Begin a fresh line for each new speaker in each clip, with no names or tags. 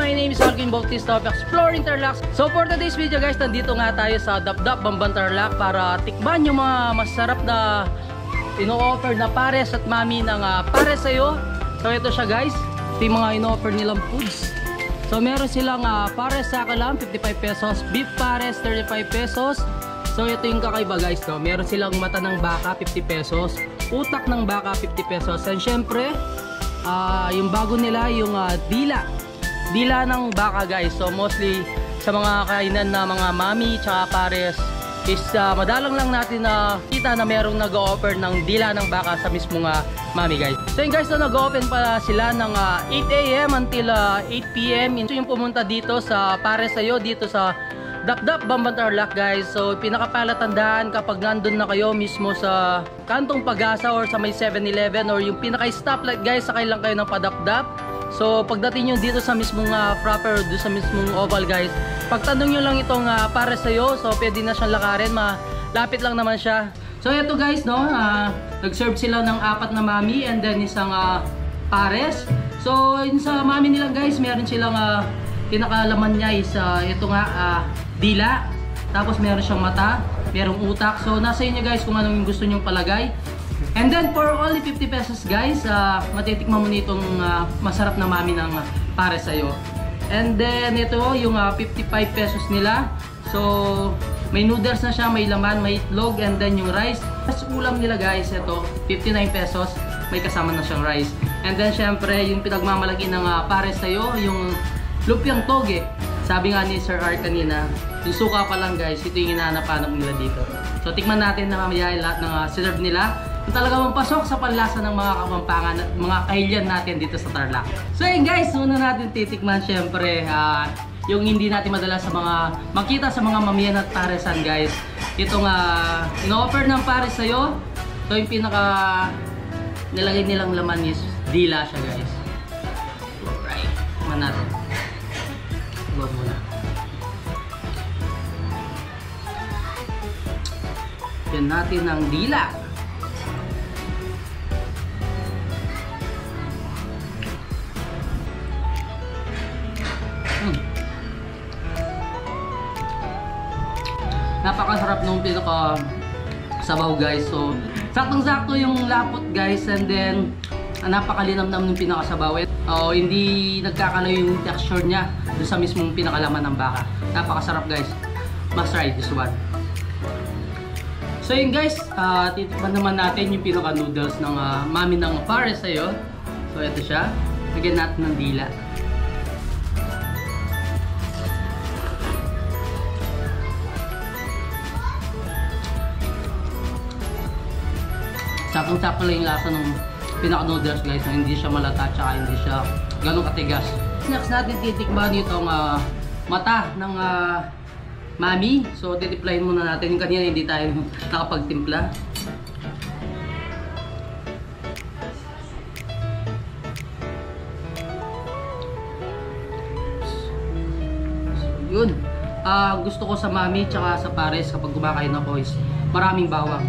my name is Alvin Bautista of Exploring Tarlac. So for today's video guys, nandito nga tayo sa Dapdap, Bamban, Tarlac para tikman yung mga masarap na ino-offer na pares at mami ng pares sa'yo. So ito siya guys, ito yung mga ino-offer nilang foods. So meron silang pares sa kalam, 55 pesos, beef pares, 35 pesos. So ito yung kakaiba guys, no? Meron silang mata ng baka, 50 pesos, utak ng baka, 50 pesos. And syempre, yung bago nila, yung dila ng baka guys. So mostly sa mga kainan na mga mami tsaka pares is madalang lang natin na kita na merong nag-o-offer ng dila ng baka sa mismong mami guys. So yun guys, so nag-open pa sila ng 8 AM until 8 PM. So yung pumunta dito sa pares sa'yo, dito sa Dapdap, Bamban, Tarlac guys. So pinakapalatandaan kapag nandun na kayo mismo sa kantong Pag-asa or sa may 7-Eleven or yung pinaka-stoplight guys, sakay lang kayo ng Padapdap. So pagdating nyo dito sa mismong proper, doon sa mismong oval guys, pagtanong nyo lang itong pares sa'yo, so pwede na siyang lakarin, malapit lang naman siya. So ito guys, no, nag-serve sila ng 4 na mami and then isang pares. So yun sa mami nila guys, meron silang pinakalaman niya is ito nga, dila, tapos meron siyang mata, merong utak. So nasa inyo guys kung anong gusto nyong palagay. And then for only 50 pesos guys, matitikman mo nitong masarap na mami ng pares sa'yo. And then ito yung 55 pesos nila. So may noodles na siya, may laman, may itlog, and then yung rice. Tapos ulam nila guys, ito 59 pesos, may kasama na siyang rice. And then syempre yung pinagmamalaki ng pares sa'yo, yung lumpiang toge. Sabi nga ni Sir Art kanina, yung suka pa lang guys, ito yung hinahanap-hanap nila dito. So tikman natin na mamaya lahat ng serve nila. Yung talaga mampasok sa panlasa ng mga Kapampangan at mga kahilyan natin dito sa Tarlac. So yun guys, una natin titikman syempre yung hindi natin madala sa mga makita sa mga mamiyan at paresan guys. Itong ino-offer ng pares sa'yo. So yung pinaka nilagay nilang laman is dila siya guys. Alright, tikman natin. Go muna. Yan natin ang dila. Napakasarap nung pinaka sabaw guys. So saktong-sakto yung lapot guys, and then napakalinamnam ng pinakasabaw. Hindi nagkakalayo yung texture niya doon sa mismong pinakalaman ng baka. Napakasarap guys. Must try this one. So yun guys, titikman naman natin yung pinaka noodles ng mami ng pares sa'yo. So ito siya. Lagyan natin ng dila. Sakong-sakto lang yung lasa ng pinaka-noodles guys, na hindi siya malata tsaka hindi siya ganun katigas. Next natin titikman itong mata ng mami. So titiplayin muna natin. Yung kanina hindi tayo nakapagtimpla. So yun. Gusto ko sa mami tsaka sa pares kapag kumakain ako is maraming bawang.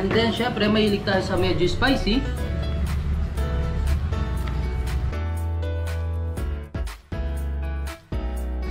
And then syempre mahilig tayo sa medyo spicy.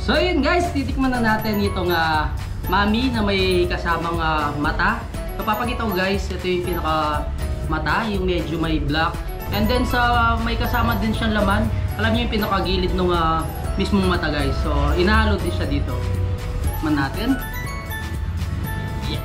So yun guys, titikman na natin itong mami na may kasamang mata. So papakita ko guys, ito yung pinaka mata, yung medyo may black. And then sa may kasama din siyang laman. Alam niyo yung pinakagilid ng mismong mata guys. So inahalo din siya dito. Tikman natin. Yeah.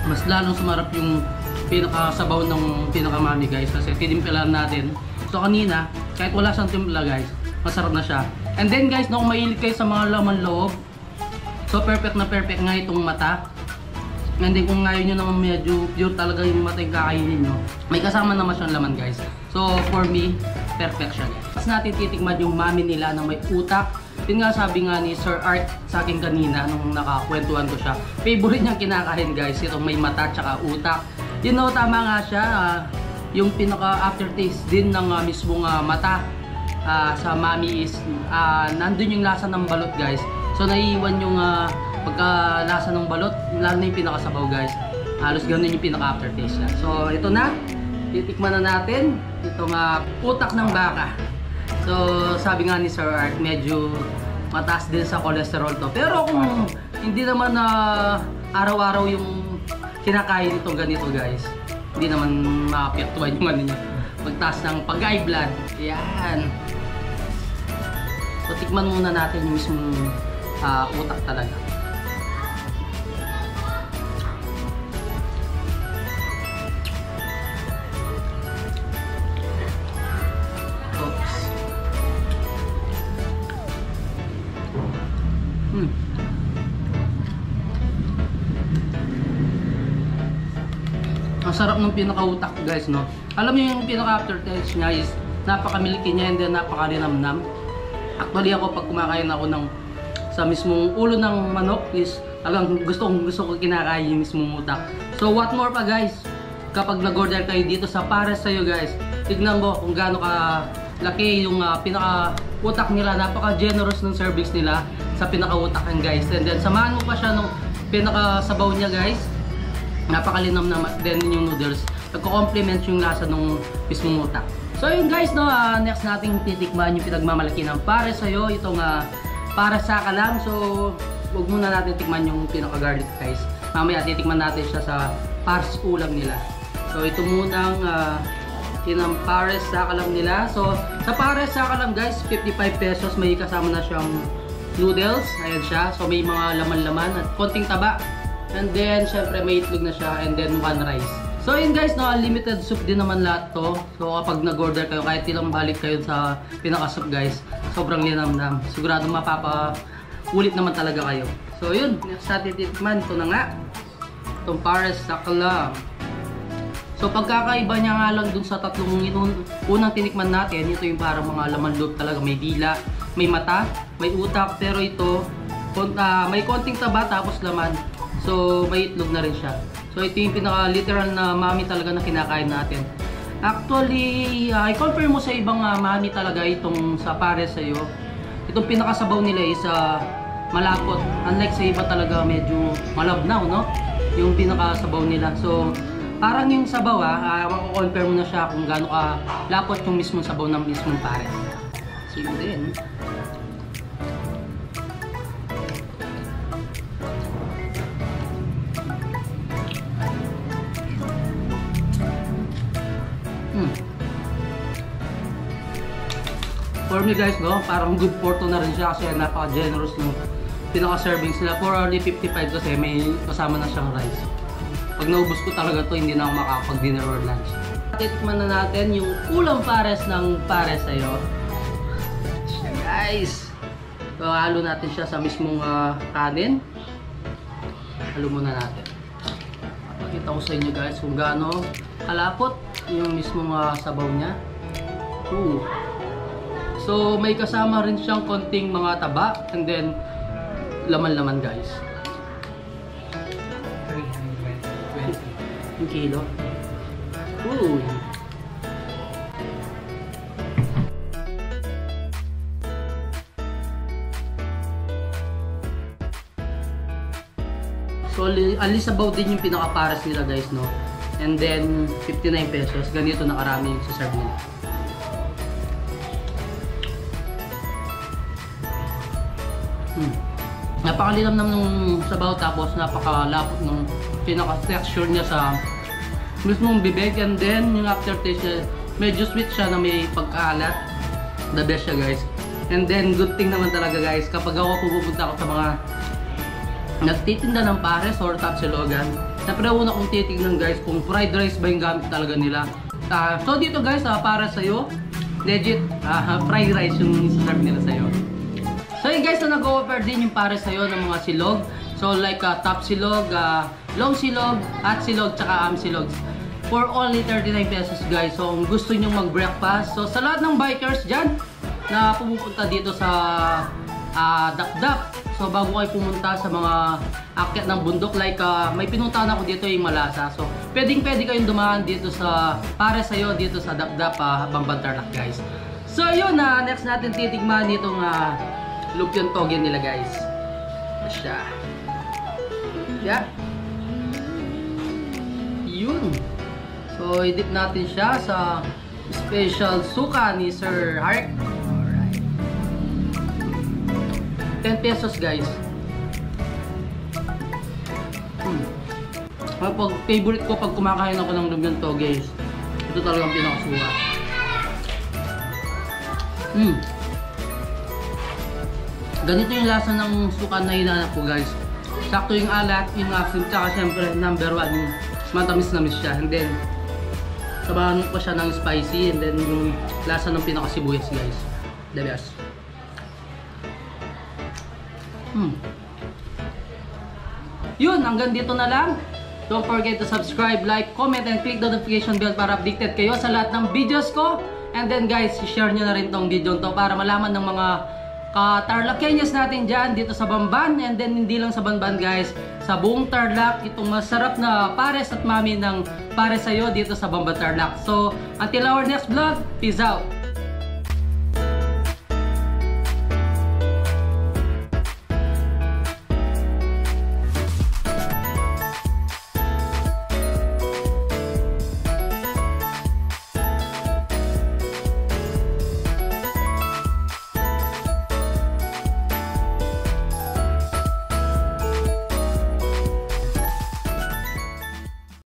Mas lalong sumarap yung pinakasabaw ng pinakamami guys kasi tinimplahan natin. So kanina, kahit wala siyang timpla guys, masarap na siya. And then guys, kung mahilig kayo sa mga laman loob, so perfect na perfect nga itong mata. And then kung ngayon nyo naman medyo pure talaga yung mata yung kakainin nyo, may kasama naman siyang laman guys. So for me, perfect siya. Tapos natin titikman yung mami nila na may utak. Yun nga sabi nga ni Sir Art sa akin kanina nung nakakwentuhan ko siya. Favorite niyang kinakain guys, itong may mata tsaka utak. Yun know, tama nga siya. Yung pinaka aftertaste din ng mismong mata sa Mami is nandun yung lasa ng balot guys. So naiiwan yung pagkalasa ng balot, lalo na yung pinakasabaw guys. Halos ganun yung pinaka aftertaste niya. So ito na, titikman na natin itong utak ng baka. So sabi nga ni Sir Art, medyo mataas din sa cholesterol to. Pero kung hindi naman araw-araw yung kinakain itong ganito guys, hindi naman maapektuhan yung ano niya, magtaas ng pag-high blood. Yan. So tikman muna natin yung mismong utak talaga. Oops. Ang sarap ng pinaka-utak guys, no? Alam niyo yung pinaka-aftertaste niya is napaka-milky niya and then napaka-linamnam. Actually ako pag kumakain ako ng sa mismong ulo ng manok is alam gusto ko kinakain yung mismong utak. So what more pa guys, kapag nag-order kayo dito sa Pares Sayo guys, tignan mo kung gaano ka laki yung pinaka-utak nila. Napaka-generous ng servings nila sa pinaka-utakan guys. And then samahan mo pa siya ng pinaka-sabaw niya guys. Napakalinam na din yung noodles. Nagko-complement yung lasa ng mismong utak. So yun guys, no, next nating titikman yung pinagmamalaki ng Pares Sayo. Itong para saka lang. So huwag muna natin tikman yung pinaka-garlic guys. Mamaya titikman natin siya sa Pares ulam nila. So ito munang yung Pares saka lang nila. So sa Pares saka lang guys, 55 pesos. May kasama na siyang noodles. Ayan siya. So may mga laman-laman at konting taba. And then, syempre may itlog na siya and then one rice. So yun guys, no, unlimited soup din naman lahat to. So kapag nag-order kayo, kahit ilang balik kayo sa pinaka-soup guys, sobrang linamnam. Sigurado mapapa-ulit naman talaga kayo. So yun, next natin titikman, ito na nga. Itong Pares saka lang. So pagkakaiba niya nga lang dun sa tatlong unang tinikman natin, ito yung parang mga laman loob talaga. May dila, may mata, may utak, pero ito, may konting taba tapos laman. So may itlog na rin siya. So ito yung pinaka-literal na mami talaga na kinakain natin. Actually, i-confirm mo sa ibang mami talaga itong sa Pares Sayo. Itong pinakasabaw nila is malapot. Unlike sa iba talaga medyo malabnaw, no? Yung pinakasabaw nila. So parang yung sabaw mako-confirm mo na siya kung gaano ka lapot yung mismong sabaw ng mismong Pares. So yun din. For me guys, no, parang good for two na rin siya kasi napaka-generous ng pinaka-servings nila. For only 55 kasi may kasama na siyang rice. Pag naubos ko talaga to, hindi na ako makakapag-dinner or lunch. Titikman na natin yung ulam Pares ng Pares Sayo. Siya guys. So halo natin siya sa mismong kanin. Halo muna natin. Pakita ko sa inyo guys kung gaano kalapot yung mismong sabaw niya. So may kasama rin siyang konting mga taba and then laman-laman guys. 320 kilo. So alisabaw din yung pinaka-Pares nila guys, no. And then 59 pesos. Ganito na karami yung sa serve nila. Napakalinamnam ng sabaw tapos napakalapot ng pinaka-texture niya sa mismong bibig. And then yung aftertaste niya, medyo sweet siya na may pagkaalat. The best siya guys. And then good thing naman talaga guys, kapag ako pupunta ako sa mga nagtitinda ng Pares or Tapsilogan, siyempre una kong titignan guys kung fried rice ba yung gamit talaga nila. So dito guys, Pares Sayo, legit fried rice yung serve nila sa'yo. So yun guys, na nag-offer din yung Pares Sayo ng mga silog. So like top silog, long silog, hot silog, tsaka silog. For only 39 pesos guys. So kung gusto nyo mag-breakfast, so sa lahat ng bikers dyan na pumupunta dito sa Dapdap, so bago kayo pumunta sa mga akyat ng bundok, like may pinuntahan ako dito yung Malasa. So pwede kayong dumaan dito sa Pares Sayo dito sa Dapdap, Bamban Tarlac guys. So yun na, next natin titigman itong lumpiang toge nila guys. Siya. Yeah. Yun. So i-dip natin siya sa special suka ni Sir Hark. Alright. 10 pesos guys. Pag favorite ko pag kumakain ako ng lumpiang toge, ito talagang pinakasuka. Ganito yung lasa ng suka na hinahanap ko guys. Sakto yung alat, yung asim, tsaka syempre number 1 yung matamis-namis siya. And then sabahan ko siya ng spicy, and then yung lasa ng pinakasibuyas guys. The best. Yun, hanggang dito na lang. Don't forget to subscribe, like, comment, and click the notification bell para updated kayo sa lahat ng videos ko. And then guys, share nyo na rin tong video to para malaman ng mga ka-Tarlakenyos natin dyan dito sa Bamban. And then hindi lang sa Bamban guys, sa buong Tarlac, itong masarap na pares at mami ng pares sa'yo dito sa Bamban Tarlac. So, until our next vlog, peace out!